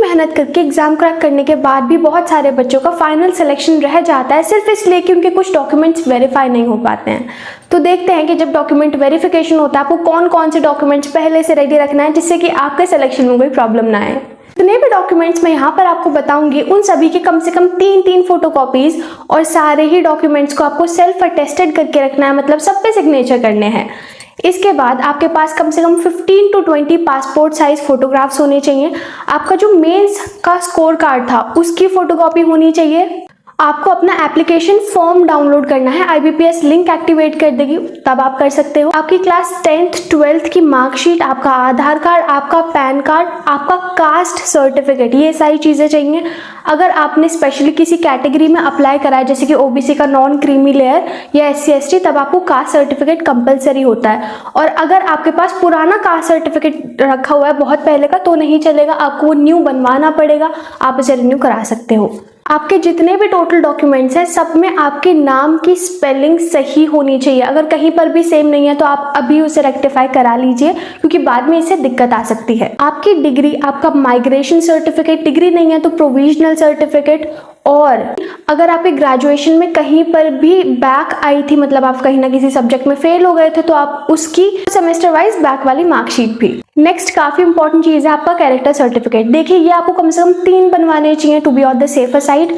मेहनत करके exam crack करने के बाद भी बहुत सारे बच्चों का फाइनल सिलेक्शन रह जाता है सिर्फ इसलिए कि उनके कुछ डॉक्यूमेंट्स वेरीफाई नहीं हो पाते हैं। तो देखते हैं कि जब डॉक्यूमेंट वेरिफिकेशन होता है आपको कौन कौन से डॉक्यूमेंट्स पहले से रेडी रखना है जिससे कि आपके सिलेक्शन में कोई प्रॉब्लम ना आए। जितने भी डॉक्यूमेंट्स मैं यहाँ पर आपको बताऊंगी उन सभी के कम से कम 3 फोटोकॉपीज और सारे ही डॉक्यूमेंट्स को आपको सेल्फ अटेस्टेड करके रखना है, मतलब सब पे सिग्नेचर करने हैं। इसके बाद आपके पास कम से कम 15 to 20 पासपोर्ट साइज फोटोग्राफ्स होने चाहिए। आपका जो मेंस का स्कोर कार्ड था उसकी फोटोकॉपी होनी चाहिए। आपको अपना एप्लीकेशन फॉर्म डाउनलोड करना है, IBPS लिंक एक्टिवेट कर देगी तब आप कर सकते हो। आपकी क्लास 10th 12th की मार्कशीट, आपका आधार कार्ड, आपका पैन कार्ड, आपका कास्ट सर्टिफिकेट, ये सारी चीज़ें चाहिए। अगर आपने स्पेशली किसी कैटेगरी में अप्लाई करा है जैसे कि OBC का नॉन क्रीमी लेयर या SC ST, तब आपको कास्ट सर्टिफिकेट कंपलसरी होता है। और अगर आपके पास पुराना कास्ट सर्टिफिकेट रखा हुआ है बहुत पहले का तो नहीं चलेगा, आपको वो न्यू बनवाना पड़ेगा, आप इसे रिन्यू करा सकते हो। आपके जितने भी टोटल डॉक्यूमेंट्स हैं सब में आपके नाम की स्पेलिंग सही होनी चाहिए। अगर कहीं पर भी सेम नहीं है तो आप अभी उसे रेक्टिफाई करा लीजिए क्योंकि बाद में इससे दिक्कत आ सकती है। आपकी डिग्री, आपका माइग्रेशन सर्टिफिकेट, डिग्री नहीं है तो प्रोविजनल सर्टिफिकेट, और अगर आपके ग्रेजुएशन में कहीं पर भी बैक आई थी, मतलब आप कहीं ना किसी सब्जेक्ट में फेल हो गए थे, तो आप उसकी सेमेस्टर वाइज बैक वाली मार्कशीट भी। नेक्स्ट काफी इंपॉर्टेंट चीज है आपका कैरेक्टर सर्टिफिकेट। देखिए ये आपको कम से कम 3 बनवाने चाहिए to be on the safer side.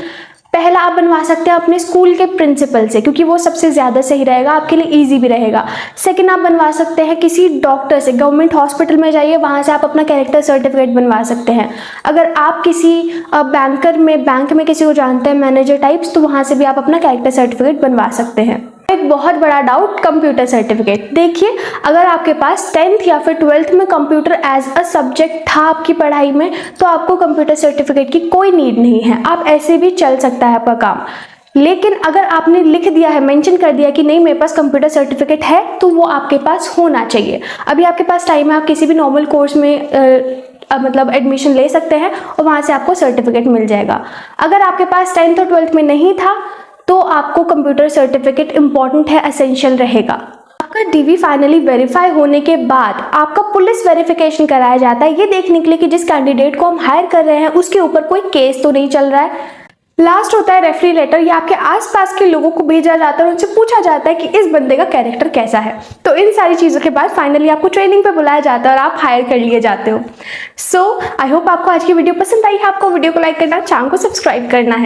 पहला आप बनवा सकते हैं अपने स्कूल के प्रिंसिपल से क्योंकि वो सबसे ज़्यादा सही रहेगा, आपके लिए इजी भी रहेगा। सेकंड आप बनवा सकते हैं किसी डॉक्टर से, गवर्नमेंट हॉस्पिटल में जाइए, वहाँ से आप अपना कैरेक्टर सर्टिफिकेट बनवा सकते हैं। अगर आप किसी बैंक में किसी को जानते हैं, मैनेजर टाइप्स, तो वहाँ से भी आप अपना कैरेक्टर सर्टिफिकेट बनवा सकते हैं। एक बहुत बड़ा डाउट, कंप्यूटर सर्टिफिकेट। देखिए अगर आपके पास 10th या फिर 12th में कंप्यूटर एज अ सब्जेक्ट था आपकी पढ़ाई में तो आपको कंप्यूटर सर्टिफिकेट की कोई नीड नहीं है, आप ऐसे भी चल सकता है आपका काम। लेकिन अगर आपने लिख दिया है, मेंशन कर दिया कि नहीं मेरे पास कंप्यूटर सर्टिफिकेट है, तो वो आपके पास होना चाहिए। अभी आपके पास टाइम है, आप किसी भी नॉर्मल कोर्स में मतलब एडमिशन ले सकते हैं और वहाँ से आपको सर्टिफिकेट मिल जाएगा। अगर आपके पास 10th और 12th में नहीं था तो आपको कंप्यूटर सर्टिफिकेट इंपॉर्टेंट है, एसेंशियल रहेगा। आपका DV फाइनली वेरीफाई होने के बाद आपका पुलिस वेरिफिकेशन कराया जाता है, ये देखने के लिए कि जिस कैंडिडेट को हम हायर कर रहे हैं उसके ऊपर कोई केस तो नहीं चल रहा है। लास्ट होता है रेफरी लेटर, ये आपके आसपास के लोगों को भेजा जाता है और उनसे पूछा जाता है कि इस बंदे का कैरेक्टर कैसा है। तो इन सारी चीज़ों के बाद फाइनली आपको ट्रेनिंग पे बुलाया जाता है और आप हायर कर लिए जाते हो। सो आई होप आपको आज की वीडियो पसंद आई है। आपको वीडियो को लाइक करना, चैनल को सब्सक्राइब करना है।